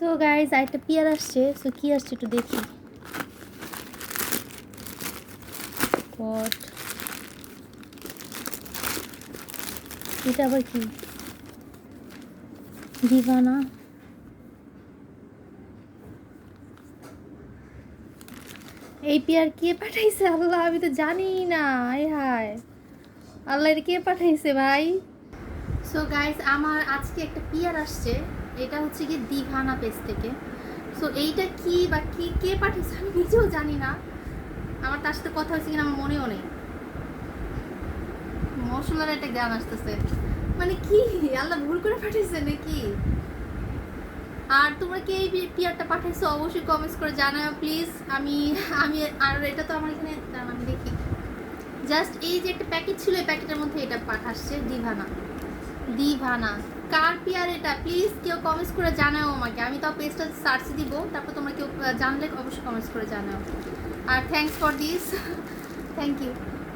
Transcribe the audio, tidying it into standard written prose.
So guys আরেকটা peer আসছে, so কি আসছে একটু দেখি। গড, এটা আবার কি? দিভানা, এই পিয়ার কে পাঠাইছে আল্লাহ, আমি তো জানি না। আয় হায় আল্লাহ, এটা কে পাঠাইছে ভাই? সো গাইজ আমার আজকে একটা পিয়ার আসছে, এটা হচ্ছে কি দিভানা পেজ থেকে। সো এইটা কি বা কি কে পাঠিয়েছে আমি নিজেও জানি না। আমার তার সাথে কথা হয়েছে কিনা আমার মনেও নেই। মশলার একটা গান আসতেছে, মানে কি আল্লাহ ভুল করে পাঠিয়েছে নাকি? আর তোমরা কে এই পিয়ারটা পাঠাইছো অবশ্যই কমেন্টস করে জানাও প্লিজ। আমি আমি আর এটা তো আমার এখানে আমি দেখি, জাস্ট এই যে একটা প্যাকেট ছিল, এই প্যাকেটের মধ্যে এটা পাঠাচ্ছে দিভানা। দিভানা কার পিয়ার এটা প্লিজ কেউ কমেন্টস করে জানাও আমাকে, আমি তো পেজটা সার্চ দিব, তারপর তোমরা কেউ জানলে অবশ্যই কমেন্টস করে জানাও। আর thanks for this, thank you.